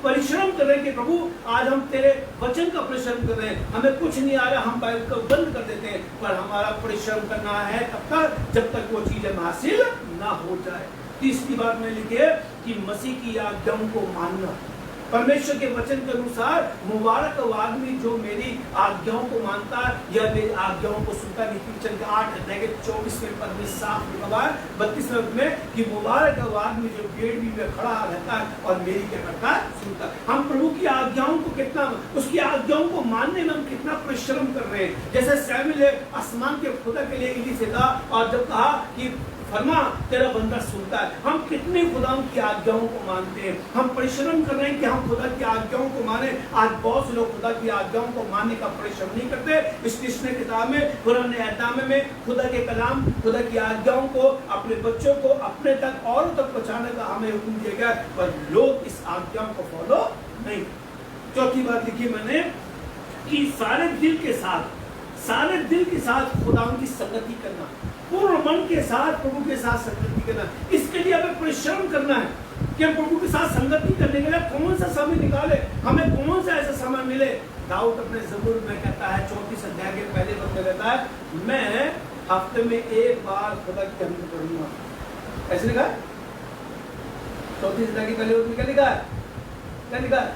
परिश्रम कर रहे हैं कि प्रभु आज हम तेरे वचन का परिश्रम कर रहे हैं, हमें कुछ नहीं आ रहा, हम बाइबल को बंद कर देते हैं, पर हमारा परिश्रम करना है तब तक जब तक वो चीज हमें हासिल ना हो जाए। तीसरी बात में लिखी है कि मसीह की आज्ञाओं को मानना। परमेश्वर के वचन के अनुसार मुबारक वो आदमी जो मेरी आज्ञाओं को मानता है या मेरी आज्ञाओं को सुनता है। नीति वचन के 8 अध्याय के 24वें पद में साफ लिखा हुआ है 32वें में कि मुबारक वो आदमी जो गेड़वी में खड़ा रहता है और मेरी क्या करता है, सुनता है। हम प्रभु की आज्ञाओं को कितना, उसकी आज्ञाओं को मानने में हम कितना परिश्रम कर रहे हैं। जैसे सैमुएल आसमान के खुदा के लिए इली से कहा और जब कहा कि फरमा तेरा बंदा सुनता है। हम कितने खुदा की आज्ञाओं को मानते हैं, हम परिश्रम कर रहे हैं कि हम खुदा की आज्ञाओं को माने। आज बहुत से लोग खुदा की आज्ञाओं को मानने का परिश्रम नहीं करते। इस कृष्ण किताब में पुराने अहद में खुदा के कलाम, खुदा की आज्ञाओं को अपने बच्चों को अपने तक औरों तक पहुंचाने का हमें हुक्म दिया गया, पर लोग इस आज्ञाओं को फॉलो नहीं। चौथी बात लिखी मैंने कि सारे दिल के साथ खुदा की संगति करना, पूर्ण मन के साथ प्रभु के साथ संगति करना। इसके लिए हमें परिश्रम करना है कि हम प्रभु के साथ संगति करने के लिए कौन सा समय निकाले, हमें कौन सा ऐसा समय मिले। दाऊद अपने ज़बूर में कहता है 34 अध्याय के पहले पद में कहता है, मैं हफ्ते में एक बार खुदा की हमद करूंगा। ऐसे लिखा है 34 अध्याय के पहले पद में क्या लिखा है, क्या लिखा है?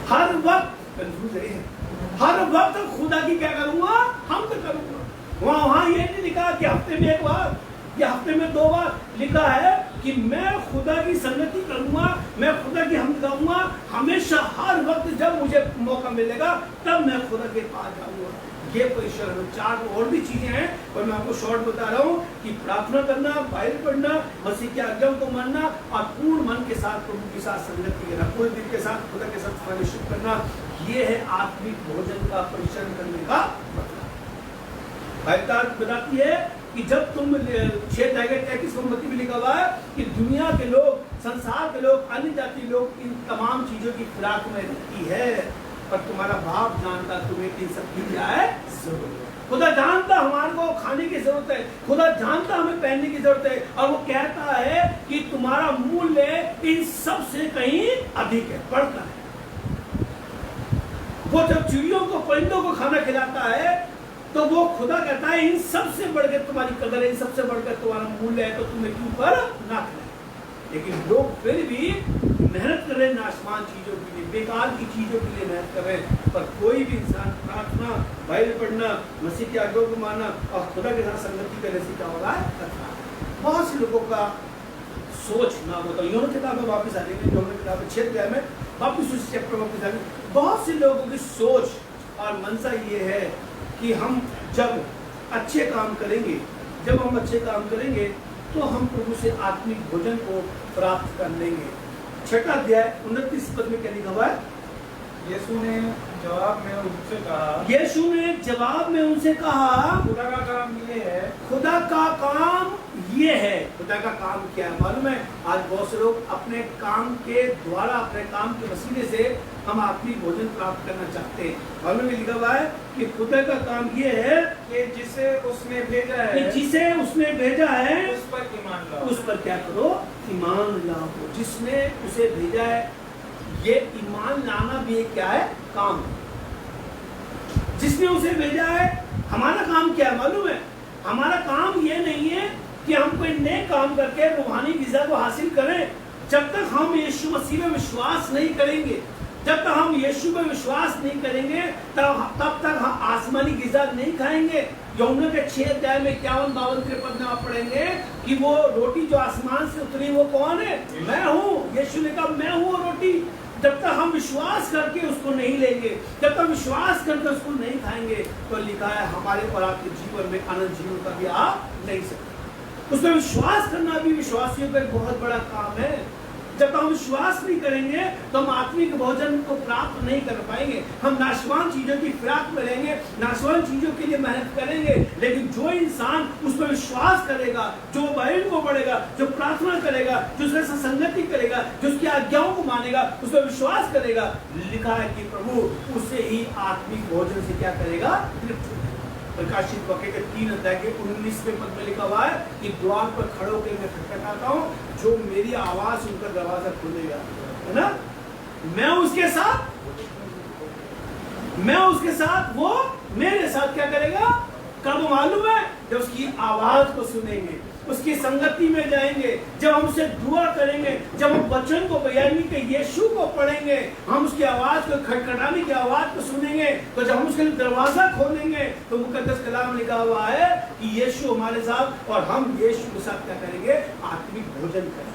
हर वक्त कंफ्यूज है, हर वक्त खुदा की क्या करूंगा, हम तो करूंगा। वहां ये नहीं लिखा कि हफ्ते में एक बार या हफ्ते में 2 बार, लिखा है कि मैं खुदा की संगति करूंगा, मैं खुदा की हमद गाऊंगा हमेशा, हर वक्त जब मुझे मौका मिलेगा तब मैं खुदा के पास जाऊंगा। ये परिश्रम 4 और भी चीजें हैं, पर मैं आपको शॉर्ट बता रहा हूँ कि प्रार्थना करना, बाइबल पढ़ना, मसीह की आज्ञाओं को मानना और पूर्ण मन के साथ प्रभु के साथ संगति करना, पूरे दिल के साथ खुदा के साथ फellowship करना, ये है आत्मिक भोजन का परिश्रम करने का मतलब। बाइबल बताती है कि जब तुम 6:33 में लिखा हुआ है कि दुनिया के लोग, संसार के लोग, अन्य जाति लोग इन तमाम चीजों की खुराक में रहती है, पर तुम्हारा बाप जानता तुम्हें इन सब की क्या है जरूरत है। खुदा जानता हमारे को खाने की जरूरत है, खुदा जानता हमें पहनने की जरूरत है, और वो कहता है कि तुम्हारा मूल्य इन सब से कहीं अधिक है, बढ़ता है। वो जब चिड़ियों को, परिंदों को खाना खिलाता है तो वो खुदा कहता है इन सबसे बढ़कर तुम्हारी कदर है, इन सबसे बढ़कर तुम्हारा मूल्य है, तो तुम्हें क्यों पर ना खिलाए। लेकिन लोग फिर भी मेहनत कर रहे हैं नाशवान चीजों के लिए, बेकार की चीजों के लिए मेहनत कर रहे हैं, पर कोई भी इंसान प्रार्थना, बाइबल पढ़ना, मसीह की आज्ञाओं को मानना और खुदा के साथ संगति करने से क्या होगा, करता है। बहुत से लोगों का सोच ना होता। यूहन्ना किताब में वापस आ जाएंगे, यूहन्ना किताब में 6 अध्याय में वापस उस चैप्टर में वापस आएंगे। बहुत से लोगों की सोच और मनसा ये है कि हम जब अच्छे काम करेंगे, जब हम अच्छे काम करेंगे तो हम प्रभु से आत्मिक भोजन को प्राप्त कर लेंगे। 6 अध्याय 29 पद में क्या लिखा हुआ है? यीशु ने जवाब में उनसे कहा, यीशु ने जवाब में उनसे कहा, खुदा का काम ये है। खुदा का काम ये है। खुदा का काम क्या है मालूम है? आज बहुत से लोग अपने काम के द्वारा, अपने काम के वसीले से हम आत्मिक भोजन प्राप्त करना चाहते हैं। मालूम है लिखा हुआ है कि खुदा का काम ये है कि जिसे उसने भेजा है, कि जिसे उसने भेजा है उस पर ईमान लाओ। उस पर क्या करो, ईमान लाओ। जिसने उसे भेजा है, ये ईमान लाना भी एक क्या है, काम। जिसने उसे भेजा है, हमारा काम क्या है मालूम है? हमारा काम ये नहीं है कि हम कोई नए काम करके रूहानी गिज़ा को हासिल करें। जब तक हम यीशु मसीह में विश्वास नहीं करेंगे, जब तक हम यीशु में विश्वास नहीं करेंगे, तब तक हम आसमानी गिज़ा नहीं खाएंगे। यूहन्ना के 6 अध्याय में 51-52 पद में आप पढ़ेंगे कि वो रोटी जो आसमान से उतरी वो कौन है? मैं हूँ। यीशु ने कहा मैं हूँ वो रोटी। जब तक हम विश्वास करके उसको नहीं लेंगे, जब तक विश्वास करके उसको नहीं खाएंगे, तो लिखा है हमारे और आपके जीवन में अनंत जीवन का भी आ नहीं सकता। उसमें विश्वास करना भी विश्वासियों का एक बहुत बड़ा काम है। जब तक हम विश्वास नहीं करेंगे तो हम आत्मिक भोजन को प्राप्त नहीं कर पाएंगे। हम नाशवान चीजों की फिराक में रहेंगे, नाशवान चीजों के लिए मेहनत करेंगे। लेकिन जो इंसान उस पर विश्वास करेगा, जो बाइबल को पढ़ेगा, जो प्रार्थना करेगा, जो उसके साथ संगति करेगा, जो उसकी आज्ञाओं को मानेगा, उस पर विश्वास करेगा, लिखा है कि प्रभु उसे ही आत्मिक भोजन से क्या करेगा, तृप्त। प्रकाशित वाक्य के 3 अध्याय के 19वें पद में लिखा हुआ है कि द्वार पर खड़े होकर मैं खटखटाता हूँ, जो मेरी आवाज सुनकर दरवाजा खोलेगा, है ना, मैं उसके साथ वो मेरे साथ क्या करेगा, कब मालूम है? जब उसकी आवाज को सुनेंगे। उसकी संगति में जाएंगे, जब हम उसे दुआ करेंगे, जब हम वचन को बयानी के यीशु को पढ़ेंगे, हम उसकी आवाज को खटखटाने की आवाज को सुनेंगे, तो जब हम उसके लिए दरवाजा खोलेंगे तो मुकद्दस कलाम लिखा हुआ है कि यीशु हमारे साथ और हम यीशु के साथ क्या करेंगे, आत्मिक भोजन करेंगे,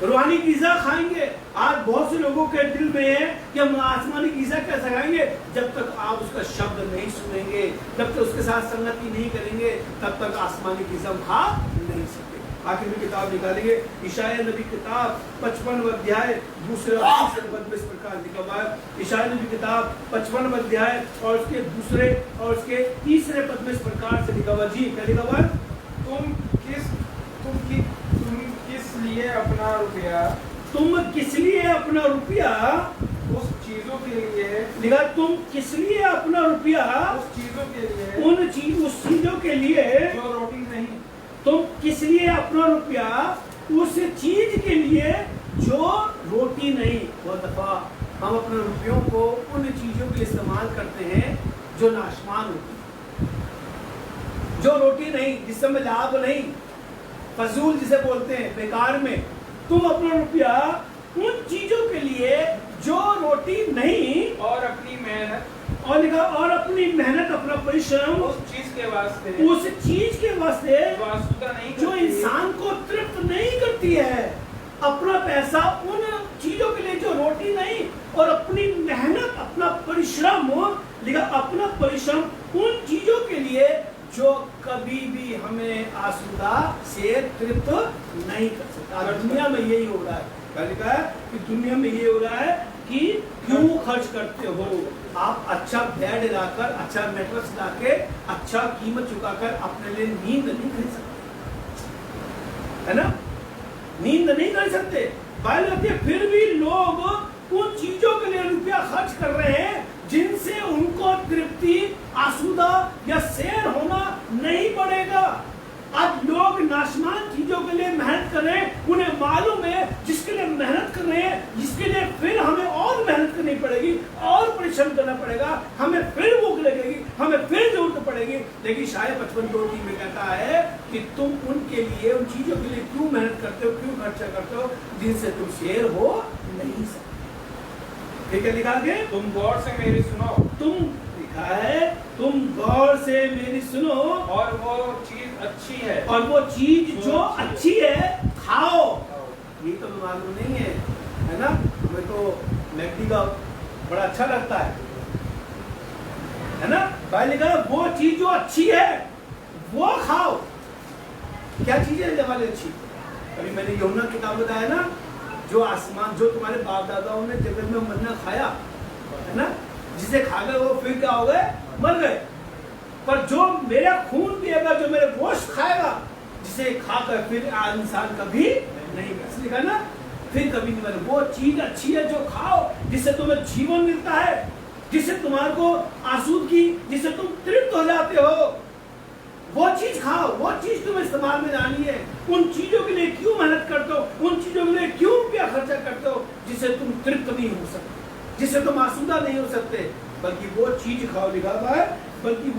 रूहानी ग़िज़ा खाएंगे। आज बहुत से लोगों के दिल में है कि हम आसमानी ग़िज़ा कैसे खाएंगे, जब तक आप उसका शब्द नहीं सुनेंगे, जब तक उसके साथ संगति नहीं करेंगे, तब तक आसमानी ग़िज़ा खा नहीं सकते। आखिर में किताब निकालेंगे, यशायाह नबी किताब 55 अध्याय दूसरे और तीसरे पद में इस प्रकार लिखा हुआ है। यशायाह नबी किताब 55 अध्याय और उसके दूसरे और उसके तीसरे पद में इस प्रकार से लिखा हुआ। जी क्या लिखा हुआ? तुम किस लिए अपना रुपया उस चीजों के लिए लिखा, तुम किस लिए अपना रुपया उस चीजों के लिए जो रोटी नहीं, तुम किस लिए अपना रुपया उस चीज के लिए जो रोटी नहीं। बहुत दफा हम अपने रुपयों को उन चीजों के लिए इस्तेमाल करते हैं जो नाशमान होती है, जो रोटी नहीं, जिससे हमें लाभ नहीं, फजूल जिसे बोलते हैं, बेकार में। तुम अपना रुपया उन चीजों के लिए जो रोटी नहीं और अपनी मेहनत और लिखा, और अपनी मेहनत, अपना परिश्रम उस चीज के वास्ते जो आसूदा नहीं जो करती, इंसान को तृप्त नहीं करती है। अपना पैसा उन चीजों के लिए जो रोटी नहीं, और अपनी मेहनत, अपना परिश्रम, लिखा अपना परिश्रम उन चीजों के लिए जो कभी भी हमें आसूदा से तृप्त नहीं कर सकता। दुनिया में यही हो रहा है। लिखा है कि दुनिया में ये हो रहा है कि क्यों खर्च करते हो आप, अच्छा बेड लाकर, अच्छा मैट्रेस लाके, अच्छा कीमत चुकाकर अपने लिए नींद नहीं खरीद सकते, है ना? नींद नहीं कर सकते। फिर भी लोग उन चीजों के लिए रुपया खर्च कर रहे हैं जिनसे उनको तृप्ति, आसूदा या सैर होना नहीं पड़ेगा। आज लोग नाशमान चीजों के लिए मेहनत कर रहे हैं, उन्हें मालूम है जिसके लिए मेहनत कर रहे हैं, जिसके लिए फिर हमें और मेहनत करनी पड़ेगी, और परिश्रम करना पड़ेगा, हमें फिर भूख लगेगी, हमें फिर जरूरत पड़ेगी। लेकिन शायद 55:2 में कहता है कि तुम उनके लिए, उन चीजों के लिए क्यों मेहनत करते हो, क्यों खर्चा करते हो जिनसे तुम शेर हो नहीं सकते। ठीक है, लिखा के तुम गौर से मेरी सुनो, तुम लिखा है तुम गौर से मेरी सुनो, और वो चीज अच्छी है, और वो चीज जो अच्छी है खाओ। ये तो मालूम नहीं है ना? हमें तो मैगडी का बड़ा अच्छा लगता है ना? भाई लिखा वो चीज जो अच्छी है वो खाओ। क्या चीज है जमाने अच्छी? अभी मैंने यूहन्ना किताब बताया ना, जो आसमान, जो तुम्हारे बाप दादाओं ने जगत में मन्ना खाया है ना, जिसे खा गए वो फिर क्या हो गए, मर गए। पर जो मेरा खून पिएगा, जो मेरे गोश्त खाएगा, जिसे खाकर फिर इंसान कभी नहीं मर, लिखा ना, फिर कभी नहीं मरे। वो चीज अच्छी है जो खाओ, जिससे तुम्हें जीवन मिलता है, जिससे तुम्हारे को आसूदगी, जिससे तुम तृप्त हो जाते हो। वो चीज खाओ, वो चीज तुम्हें इस्तेमाल में लानी है। उन चीजों के लिए क्यों मेहनत करते हो, उन चीजों के लिए क्यों रुपया खर्चा करते हो जिससे तुम तृप्त नहीं हो सकते, जिससे तुम आसूदा नहीं हो सकते। बल्कि वो चीज खाओ, लिखा हुआ है, बल्कि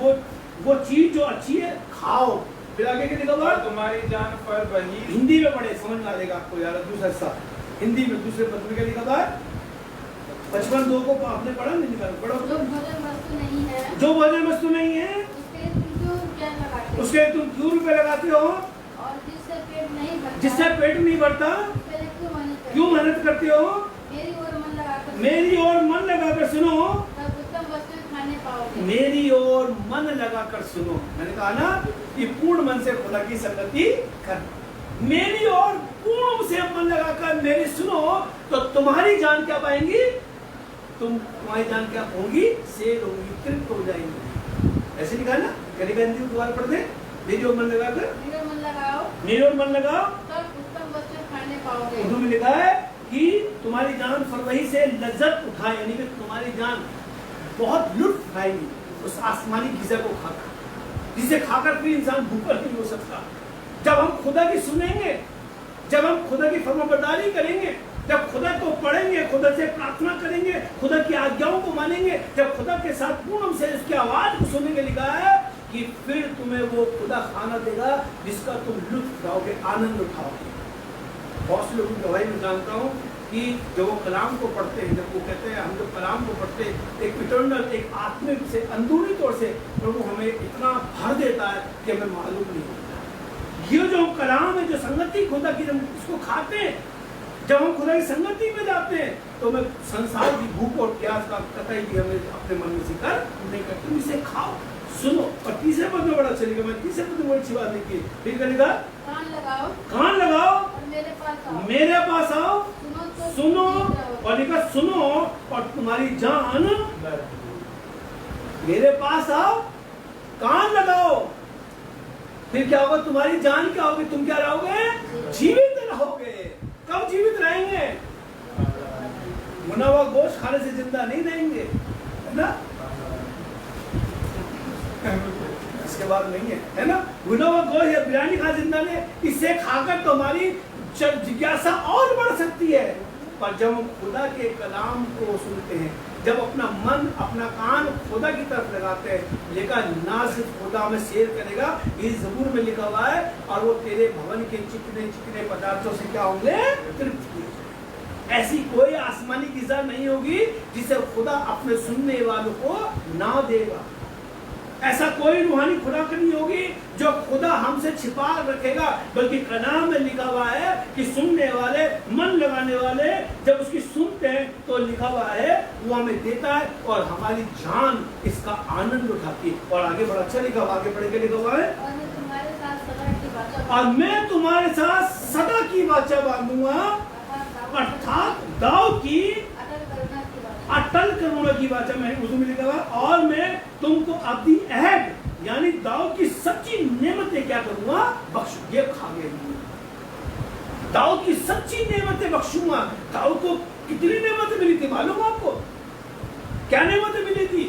वो चीज जो अच्छी है खाओ। फिर आगे क्या लिखा हुआ है? तुम्हारी जान पर वही, हिंदी में पढ़े, समझ में आ जाएगा आपको यार। दूसरा हिस्सा हिंदी में, दूसरे पद में क्या लिखा हुआ है? 55:2 को आपने पढ़ा नहीं? निकाल पढ़ो। जो भोजन वस्तु नहीं है, जो भोजन वस्तु नहीं है उसके तुम क्यों रुपए लगाते हो, और जिससे पेट नहीं भरता, जिससे पेट नहीं भरता क्यों मेहनत करते हो? मेरी ओर मन लगाकर सुनो, तब उत्तम वस्तु खाने पाओगे। मेरी ओर मन लगाकर सुनो। मैंने कहा ना कि पूर्ण मन से खुदा की संगति कर। मेरी ओर पूर्ण से मन लगाकर मेरी सुनो, तो तुम्हारी जान क्या पाएंगी? तुम्हारी जान क्या होगी? सेल होगी, तृप्त हो जाएंगी। ऐसे लिखा ना, करेगा हिंदी दोबारा पढ़ दे। मेरी ओर मन लगाकर, मेरी ओर मन लगाओ, मेरी ओर मन लगाओ, तब उत्तम वस्तु खाने पाओगे। उर्दू में लिखा है कि तुम्हारी जान फरवही से लज्जत उठाए, यानी कि तुम्हारी जान बहुत लुत्फ उठाएगी उस आसमानी ग़िज़ा को खाकर, जिसे खाकर फिर इंसान भूखा नहीं हो सकता। जब हम खुदा की सुनेंगे, जब हम खुदा की फरमाबरदारी करेंगे, जब खुदा को पढ़ेंगे, खुदा से प्रार्थना करेंगे, खुदा की आज्ञाओं को मानेंगे, जब खुदा के साथ पूर्ण से इसकी आवाज को सुनेंगे, लिखा है कि फिर तुम्हें वो खुदा खाना देगा जिसका तुम लुत्फ उठाओगे, आनंद उठाओगे। बहुत से लोगों की गवाही में जानता हूँ कि जब वो कलाम को पढ़ते हैं, जब वो कहते हैं हम जब कलाम को पढ़ते हैं, एक इटर्नल, एक आत्मिक से, अंदरूनी तौर से प्रभु हमें इतना भर देता है कि हमें मालूम नहीं होता। ये जो कलाम है, जो संगति खुदा की, जब इसको खाते हैं, जब हम खुदा की संगति में जाते हैं, तो हमें संसार की भूख और प्यास का कतई भी हमें अपने मन में जिक्र नहीं करते। तुम इसे खाओ, सुनो। और तीसरे पद में बड़ा चलेगा, मैं तीसरे पद में बड़ी अच्छी बात लिखी, फिर करेगा कान लगाओ कान लगाओ और मेरे पास आओ, मेरे पास आओ, सुनो तो सुनो। जीवित रहोगे। और लिखा सुनो और तुम्हारी जान, मेरे पास आओ, कान लगाओ, फिर क्या होगा? तुम्हारी जान क्या होगी? तुम क्या रहोगे? जीवित रहोगे। कब जीवित रहेंगे? भुना हुआ गोश्त खाने से जिंदा नहीं रहेंगे, है ना? इसके बाद नहीं है ना? भुना हुआ गोश्त या बिरयानी खा जिंदा नहीं, इससे खाकर तो हमारी जिज्ञासा और बढ़ सकती है। पर जब हम खुदा के कलाम को सुनते हैं, जब अपना मन, अपना कान खुदा की तरफ लगाते हैं, लेकिन ना सिर्फ खुदा में शेयर करेगा, इस ज़बूर में लिखा हुआ है, और वो तेरे भवन के चिकने चिकने पदार्थों से क्या होंगे? तृप्त किए जाएंगे। ऐसी कोई आसमानी ग़िज़ा नहीं होगी जिसे खुदा अपने सुनने वालों को ना देगा। ऐसा कोई रूहानी खुराक नहीं होगी जो खुदा हमसे छिपा रखेगा, बल्कि कलाम में लिखा हुआ है कि सुनने वाले, मन लगाने वाले जब उसकी सुनते हैं तो लिखा हुआ है वो हमें देता है और हमारी जान इसका आनंद उठाती है। और आगे बड़ा अच्छा लिखा हुआ, आगे पढ़ के लिखा हुआ है, और मैं तुम्हारे साथ सदा की वाचा और मैं तुम्हारे साथ सदा की वाचा बांधूंगा, अर्थात दाऊद की अटल करुणा की वाचा। अटल करुणा की वाचा, मैं उर्दू में लिखा हुआ, और मैं तुमको अब्दी अहद यानी दाऊद की सच्ची नेमतें क्या करूंगा? बख्शूंगा। ये खा गए, दाऊद की सच्ची नेमतें बख्शूंगा। दाऊद को कितनी नेमतें मिली थी मालूम आपको? क्या नेमतें मिली थी?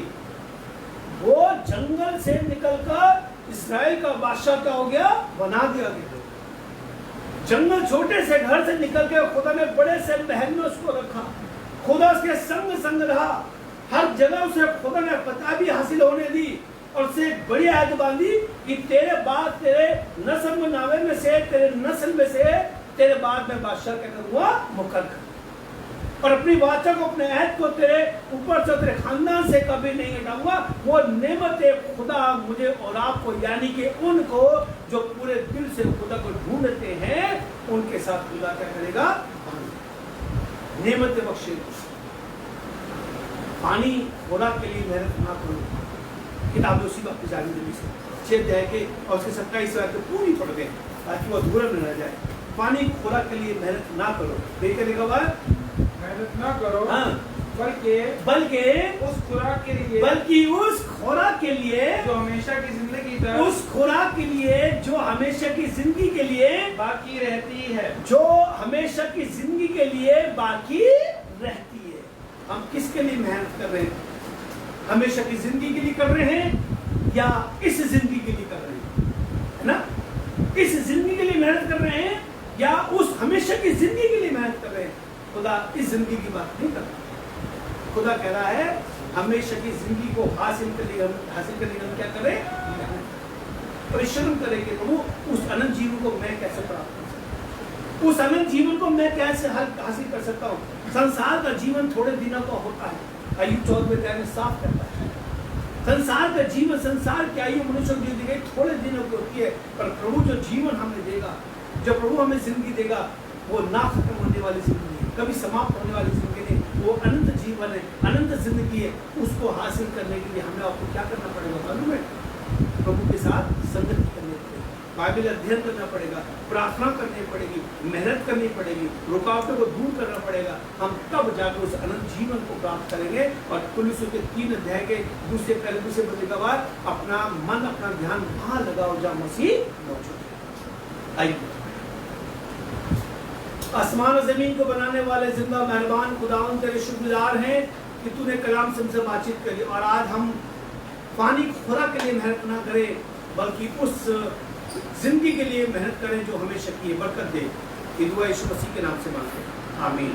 वो जंगल से निकलकर इस्राएल का बादशाह क्या हो गया? बना दिया गया। जंगल छोटे से घर से निकल के खुदा ने बड़े से महल में उसको रखा, खुदा उसके संग संग रहा, हर जगह उसे खुदा ने फतह भी हासिल होने दी, और उसे बड़ी आयत बांधी कि तेरे बाद, तेरे नस्ल में नावे में से, तेरे नस्ल में से, तेरे बाद में बादशाह क्या करूंगा? मुकर्रर कर। और अपनी वाचा को, अपने अहद को तेरे ऊपर से, तेरे खानदान से कभी नहीं हटाऊंगा। वो नेमतें खुदा मुझे और आपको, यानी कि उनको जो पूरे दिल से खुदा को ढूंढते हैं, उनके साथ खुदा क्या करेगा? नेमतें बख्शेगा। पानी खुराक के लिए मेहनत ना करो। किताब उसी वक्त जारी नबी से 6 अध्याय के और उसके 27 आयत पूरी पढ़ गए ताकि वो अधूरा न रह जाए। पानी खुराक के लिए मेहनत ना करो, देखने लिखा हुआ है, मेहनत ना करो, हाँ, बल्कि उस खुराक के लिए, बल्कि उस खुराक के लिए जो हमेशा की जिंदगी तक, उस खुराक के लिए जो हमेशा की जिंदगी के लिए बाकी रहती है, जो हमेशा की जिंदगी के लिए बाकी रहती है। हम किसके लिए मेहनत कर रहे हैं? हमेशा की जिंदगी के लिए कर रहे हैं या इस जिंदगी के लिए कर रहे हैं? है ना? इस जिंदगी के लिए मेहनत कर रहे हैं या उस हमेशा की जिंदगी के लिए मेहनत कर रहे हैं? खुदा इस जिंदगी की बात नहीं कर रहा। खुदा कह रहा है हमेशा की जिंदगी को हासिल करने के हम क्या करें? परिश्रम करें कि प्रभु उस अनंत जीवन को मैं कैसे प्राप्त कर सकता हूँ, उस अनंत जीवन को मैं कैसे हासिल कर सकता हूँ। संसार का जीवन थोड़े दिनों का होता है, अय्यूब 14 में साफ करता है। संसार का जीवन, संसार की आयु मनुष्य को दी गई थोड़े दिनों की होती है, पर प्रभु जो जीवन हमें देगा, जो प्रभु हमें जिंदगी देगा, वो ना खत्म होने वाली जिंदगी है, कभी समाप्त होने वाली जिंदगी नहीं, वो अनंत जीवन है, अनंत जिंदगी है। उसको हासिल करने के लिए हमें आपको क्या करना पड़ेगा मालूम है? प्रभु के साथ संगति करनी पड़ेगी, बाइबल अध्ययन करना पड़ेगा, प्रार्थना करनी पड़ेगी, मेहनत करनी पड़ेगी, रुकावटों को दूर करना पड़ेगा। हम तब जाकर उस अनंत जीवन को प्राप्त करेंगे। और कुलुस्सियों के 3 अध्याय के दूसरे पहलू से लिखा हुआ, अपना मन, अपना ध्यान वहां लगाओ जहाँ मसीह मौजूद है। आइए, आसमान और जमीन को बनाने वाले जिंदा मेहरबान खुदावंद तेरे शुक्रगुजार हैं कि तूने कलाम से हमसे बातचीत करी, और आज हम पानी खुराक के लिए मेहनत ना करें, बल्कि उस जिंदगी के लिए मेहनत करें जो हमेशा की है। बरकत दे, दुआ यीशु मसीह के नाम से मांगते हैं, आमीन।